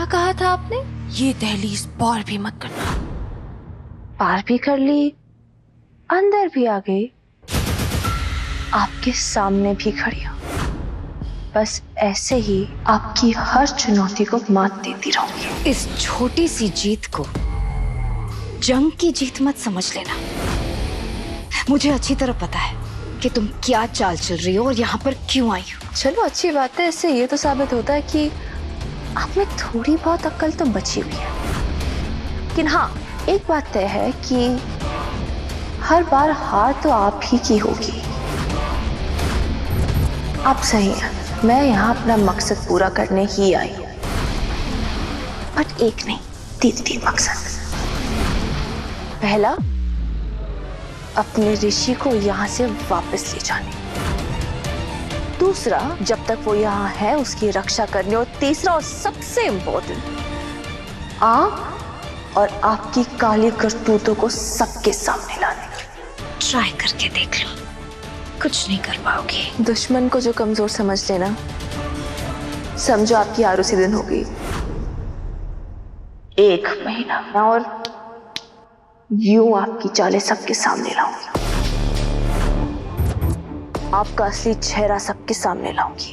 कहा था आपने? ये दहलीज पार भी मत करना। पार भी कर ली, अंदर भी आ गई, आपके सामने भी खड़ी हूं। बस ऐसे ही आपकी हर चुनौती को मात देती रहूंगी। इस छोटी सी जीत को जंग की जीत मत समझ लेना। मुझे अच्छी तरह पता है कि तुम क्या चाल चल रही हो और यहाँ पर क्यों आई हो। चलो अच्छी बात है, इससे ये तो साबित होता है कि आप में थोड़ी बहुत अक्ल तो बची हुई है। लेकिन हाँ, एक बात तय है कि हर बार हार तो आप ही की होगी। आप सही हैं, मैं यहाँ अपना मकसद पूरा करने ही आई हूँ, बट एक नहीं, तीन मकसद। पहला, अपने ऋषि को यहाँ से वापस ले जाने। दूसरा, जब तक वो यहाँ है उसकी रक्षा करने। और तीसरा और सबसे इम्पोर्टेंट, आप और आपकी काली करतूतों को सबके सामने लाने। ट्राई करके देख लो, कुछ नहीं कर पाओगी। दुश्मन को जो कमजोर समझ लेना, समझो आपकी आर उसी दिन हो गई। 1 महीना और यूं आपकी चालें सबके सामने लाऊंगी, आपका असली चेहरा सबके सामने लाऊंगी,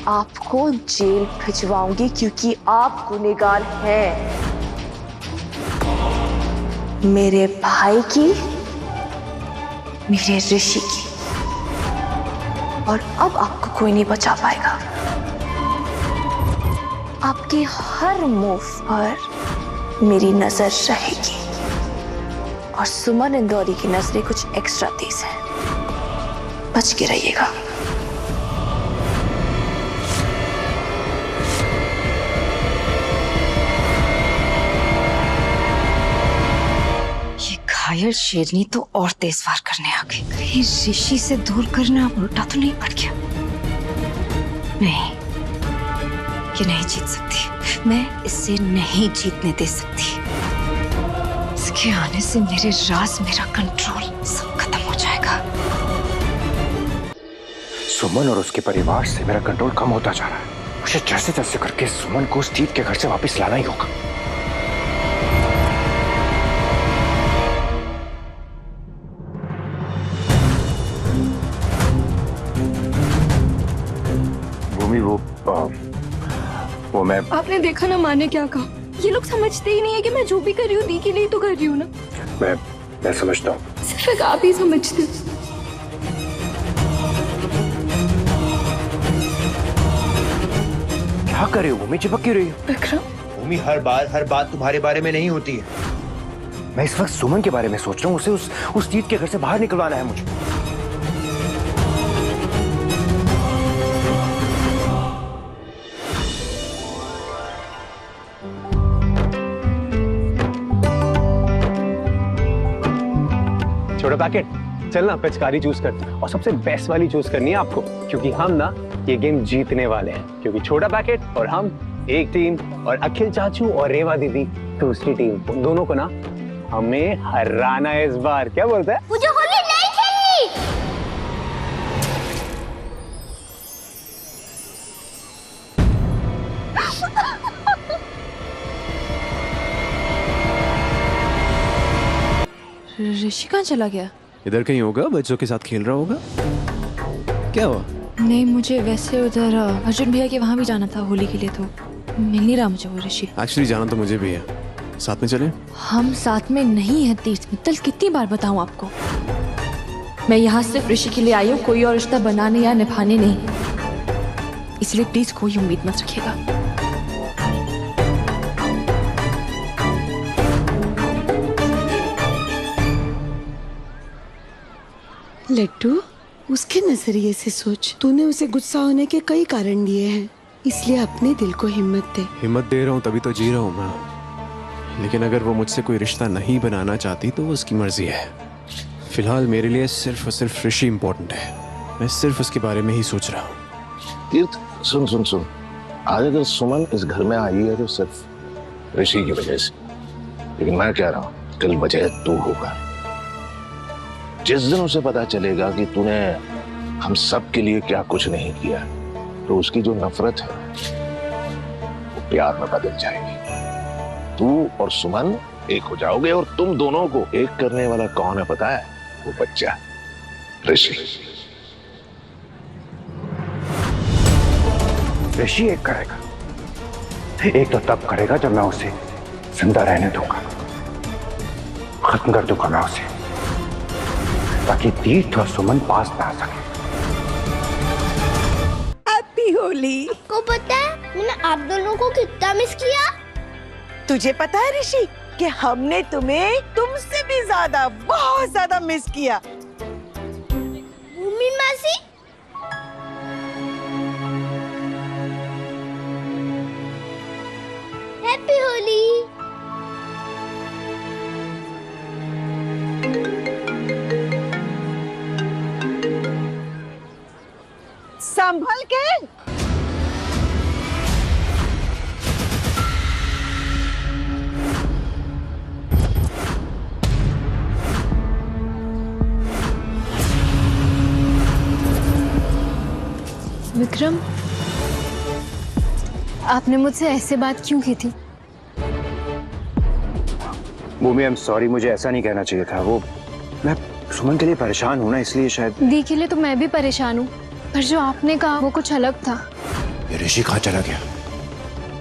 आपको जेल भिजवाऊंगी क्योंकि आप गुनहगार हैं मेरे भाई की, मेरे ऋषि की। और अब आपको कोई नहीं बचा पाएगा। आपके हर मूव पर मेरी नजर रहेगी। और सुमन इंदौरी की नजरें कुछ एक्स्ट्रा तेज हैं, बच के रहिएगा। ये घायल शेरनी तो और तेज वार करने आ गई। कहीं ऋषि से दूर करना उल्टा तो नहीं पड़ गया? नहीं, ये नहीं जीत सकती। मैं इसे नहीं जीतने दे सकती। इसके आने से मेरे राज, मेरा कंट्रोल सब खत्म हो जाएगा। सुमन और उसके परिवार से मेरा कंट्रोल कम होता जा रहा है। मुझे जैसे तैसे करके सुमन को उस जीत के घर से वापस लाना ही होगा। भूमि, वो मैं। आपने देखा ना माँ ने क्या कहा? ये लोग समझते ही नहीं है कि मैं जो भी कर रही हूँ दी के लिए तो कर रही हूँ ना। मैं समझता हूँ। सिर्फ एक आप ही समझते। क्या कर रही हो भूमि? चिपक क्यों रही हो? विक्रम, भूमि, हर बात तुम्हारे बारे में नहीं होती है। मैं इस वक्त सुमन के बारे में सोच रहा हूँ। उसे उस जीत के घर से बाहर निकलवाना है मुझे। छोटा पैकेट, चल ना पिचकारी चूज करते हैं और सबसे बेस्ट वाली चूज करनी है आपको, क्योंकि हम ना ये गेम जीतने वाले हैं। क्योंकि छोटा पैकेट और हम एक टीम और अखिल चाचू और रेवा दीदी दूसरी टीम, उन दोनों को ना हमें हराना है इस बार। क्या बोलता है? मुझे होली नहीं खेलनी। ऋषि कहाँ चला गया? इधर कहीं होगा, बच्चों के साथ खेल रहा होगा। क्या हुआ? नहीं, मुझे वैसे उधर अर्जुन भैया के वहां भी जाना था होली के लिए, तो मिल नहीं रहा मुझे वो ऋषि। एक्चुअली जाना तो मुझे भी है, साथ में चले? हम साथ में नहीं है तीर्थ मित्तल, कितनी बार बताऊं आपको। मैं यहाँ सिर्फ ऋषि के लिए आई हूँ, कोई और रिश्ता बनाने या निभाने नहीं। इसलिए प्लीज कोई उम्मीद मत रखिएगा। लड्डू, उसके नजरिए से सोच। तूने उसे गुस्सा होने के कई कारण दिए हैं, इसलिए अपने दिल को हिम्मत दे। हिम्मत दे रहा हूँ तभी तो जी रहा हूँ मैं। लेकिन अगर वो मुझसे कोई रिश्ता नहीं बनाना चाहती तो वो उसकी मर्जी है। फिलहाल मेरे लिए सिर्फ और सिर्फ ऋषि इम्पोर्टेंट है। मैं सिर्फ उसके बारे में ही सोच रहा हूँ। तीर्थ, सुन सुन सुन, आज अगर सुमन इस घर में आई है तो सिर्फ ऋषि की वजह से। लेकिन मैं कह रहा हूँ कल वजह तू होगा। जिस दिन उसे पता चलेगा कि तूने हम सब के लिए क्या कुछ नहीं किया, तो उसकी जो नफरत है प्यार में बदल जाएगी। तू और सुमन एक हो जाओगे और तुम दोनों को एक करने वाला कौन है पता है? वो बच्चा ऋषि। ऋषि एक करेगा, एक तो तब करेगा जब मैं उसे जिंदा रहने दूंगा, खत्म कर दूंगा मैं उसे, ताकि तीर्थ और सुमन पास ना आ सके। हैप्पी होली। को पता है मैंने आप दोनों को कितना मिस किया? तुझे पता है ऋषि कि हमने तुम्हें तुमसे भी ज्यादा, बहुत ज्यादा मिस किया। भूमि मासी, हैप्पी होली। संभल के। विक्रम, आपने मुझसे ऐसे बात क्यों की थी? भूमि, आई एम सॉरी, मुझे ऐसा नहीं कहना चाहिए था। वो मैं सुमन के लिए परेशान हूं ना, इसलिए शायद। दी के लिए तो मैं भी परेशान हूँ, पर जो आपने कहा वो कुछ अलग था। ये ऋषि कहाँ चला गया?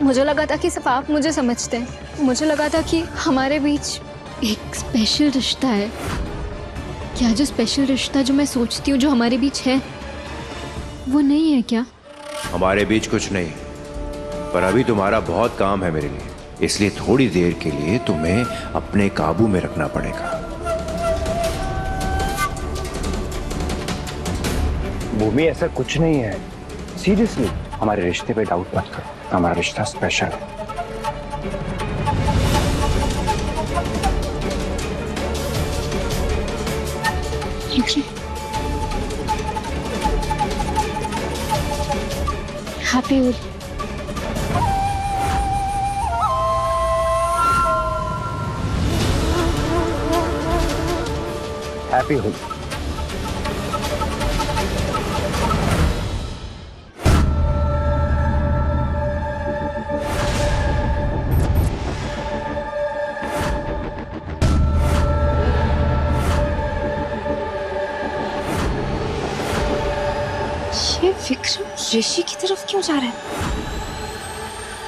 मुझे लगा था कि सिर्फ आप मुझे समझते हैं। मुझे लगा था कि हमारे बीच एक स्पेशल रिश्ता है। क्या जो स्पेशल रिश्ता जो मैं सोचती हूँ जो हमारे बीच है, वो नहीं है क्या? हमारे बीच कुछ नहीं, पर अभी तुम्हारा बहुत काम है मेरे लिए, इसलिए थोड़ी देर के लिए तुम्हें अपने काबू में रखना पड़ेगा। भूमि, ऐसा कुछ नहीं है, सीरियसली। हमारे रिश्ते पे डाउट मत करो, हमारा रिश्ता स्पेशल है। हैप्पी होली। हैप्पी होली। ये विक्रम ऋषि की तरफ क्यों जा रहा है?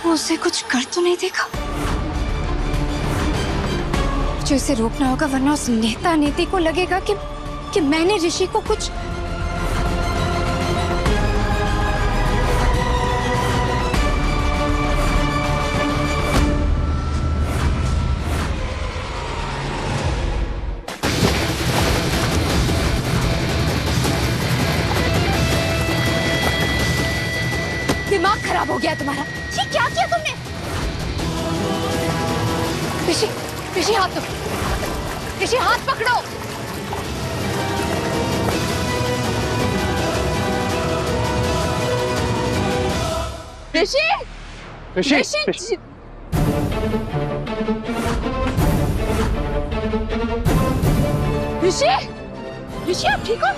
वो उसे कुछ कर तो नहीं देगा? जो इसे रोकना होगा, वरना उस नेता नीति को लगेगा कि मैंने ऋषि को कुछ। दिमाग खराब हो गया तुम्हारा। ये क्या किया तुमने? ऋषि, ऋषि हाथ दो, ऋषि हाथ पकड़ो। ऋषि, ऋषि, ऋषि, ऋषि, ऋषि आप ठीक हो?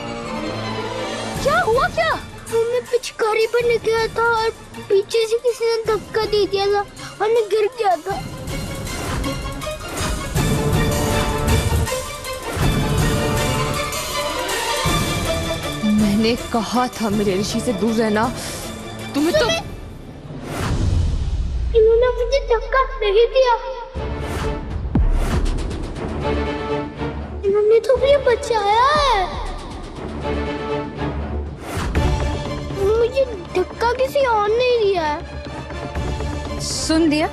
क्या हुआ क्या? वो मैं पिचकारी पर निकला था और पीछे से किसी ने धक्का दे दिया था और मैं गिर गया था। मैंने कहा था मेरे ऋषि से दूर रहना। तुम्हें तो इन्होंने मुझे धक्का नहीं दिया, इन्होंने तो मुझे बचाया है। मुझे धक्का किसी और ने दिया है। सुन दिया,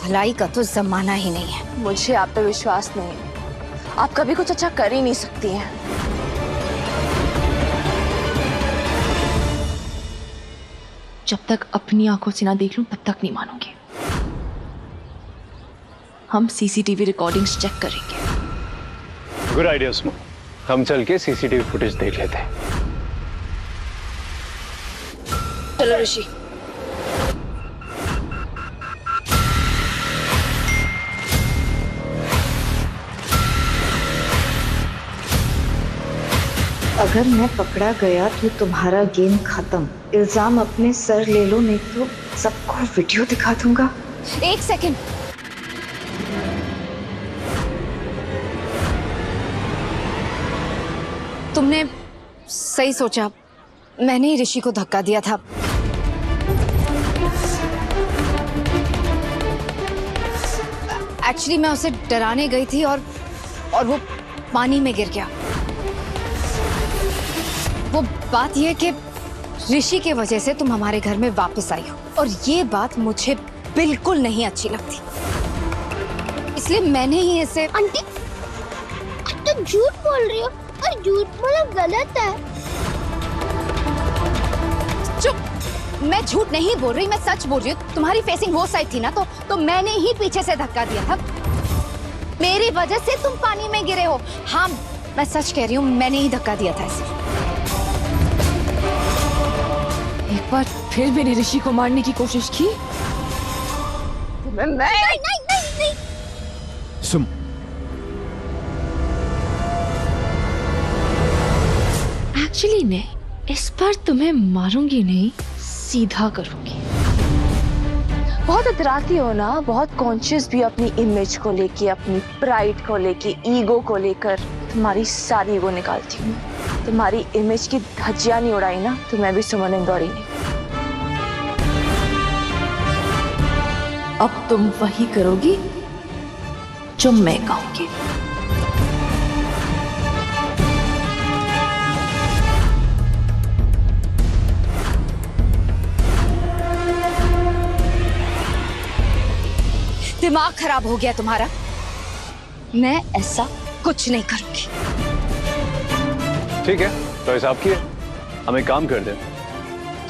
भलाई का तो जमाना ही नहीं है। मुझे आप पे विश्वास नहीं है। आप कभी कुछ अच्छा कर ही नहीं सकती हैं। जब तक अपनी आंखों से ना देख लूं तब तक नहीं मानूंगी। हम सीसीटीवी रिकॉर्डिंग्स चेक करेंगे। गुड आइडिया सुमन, हम चल के सीसीटीवी फुटेज देख लेते हैं। चलो ऋषि। अगर मैं पकड़ा गया तो तुम्हारा गेम खत्म। इल्जाम अपने सर ले लो, नहीं तो सबको वीडियो दिखा दूंगा। एक सेकंड, तुमने सही सोचा, मैंने ही ऋषि को धक्का दिया था। एक्चुअली मैं उसे डराने गई थी और वो पानी में गिर गया। वो बात यह कि ऋषि की वजह से तुम हमारे घर में वापस आई हो और ये बात मुझे बिल्कुल नहीं अच्छी लगती, इसलिए मैंने ही इसे। आंटी तुम झूठ बोल रही हो और झूठ बोलना गलत है। चुप, मैं झूठ नहीं बोल रही, मैं सच बोल रही हूँ। तुम्हारी फेसिंग वो साइड थी ना, तो मैंने ही पीछे से धक्का दिया था। मेरी वजह से तुम पानी में गिरे हो। हाँ, मैं सच कह रही हूँ, मैंने ही धक्का दिया था इसे। एक बार फिर मैंने ऋषि को मारने की कोशिश की। नहीं। सुम, एक्चुअली ने इस बार तुम्हें मारूंगी नहीं, सीधा करूंगी। बहुत इतराती हो ना, बहुत कॉन्शियस भी अपनी इमेज को लेके, अपनी प्राइड को लेके, ईगो को लेकर। तुम्हारी सारी ईगो निकालती हूँ। तुम्हारी इमेज की धज्जियां नहीं उड़ाई ना, तो मैं भी सुमन इंदौरी नहीं। अब तुम वही करोगी जो मैं कहूंगी। दिमाग खराब हो गया तुम्हारा? मैं ऐसा कुछ नहीं करूंगी। ठीक है, तो हिसाब किए, हम एक काम कर दें,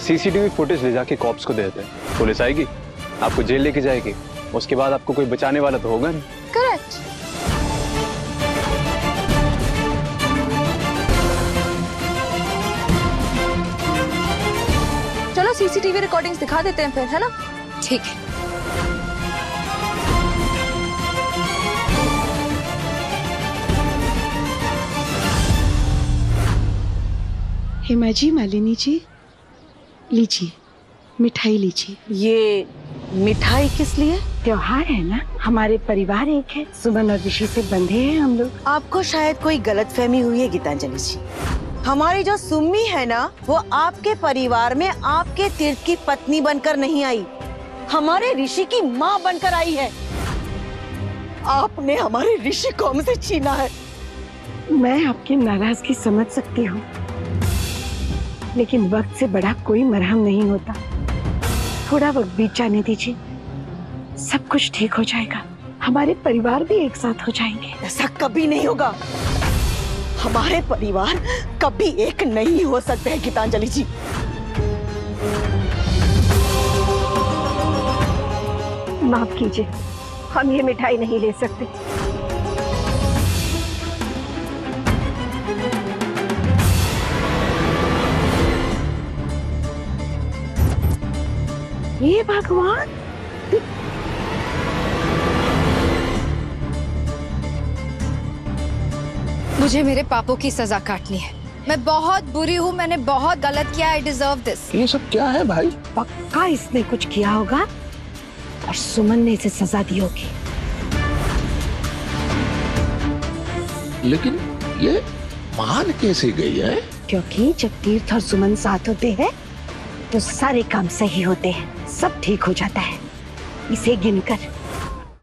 सीसीटीवी फुटेज ले जाके कॉप्स को दे देते हैं। पुलिस आएगी, आपको जेल लेके जाएगी, उसके बाद आपको कोई बचाने वाला तो होगा नहीं। करेक्ट। चलो सीसीटीवी रिकॉर्डिंग्स दिखा देते हैं फिर, है ना? ठीक है। हेमा जी, मालिनी जी, लीजिए मिठाई लीजिए। ये मिठाई किस लिए? त्योहार है ना, हमारे परिवार एक है, सुमन और ऋषि से बंधे हैं हम लोग। आपको शायद कोई गलतफहमी हुई है गीतांजलि जी। हमारी जो सुम्मी है ना, वो आपके परिवार में आपके तीर्थ की पत्नी बनकर नहीं आई, हमारे ऋषि की माँ बनकर आई है। आपने हमारे ऋषि को हमसे छीना है। मैं आपकी नाराजगी समझ सकती हूँ, लेकिन वक्त से बड़ा कोई मरहम नहीं होता। थोड़ा वक्त बीत जाने दीजिए, सब कुछ ठीक हो जाएगा। हमारे परिवार भी एक साथ हो जाएंगे। ऐसा कभी नहीं होगा। हमारे परिवार कभी एक नहीं हो सकते हैं गीतांजलि जी। माफ कीजिए, हम ये मिठाई नहीं ले सकते। ये भगवान, मुझे मेरे पापों की सजा काटनी है। मैं बहुत बुरी हूँ, मैंने बहुत गलत किया। I deserve this. ये सब क्या है भाई? पक्का इसने कुछ किया होगा और सुमन ने इसे सजा दी होगी। लेकिन ये मान कैसे गई है? क्योंकि जब तीर्थ और सुमन साथ होते हैं तो सारे काम सही होते हैं, सब ठीक हो जाता है। इसे गिनकर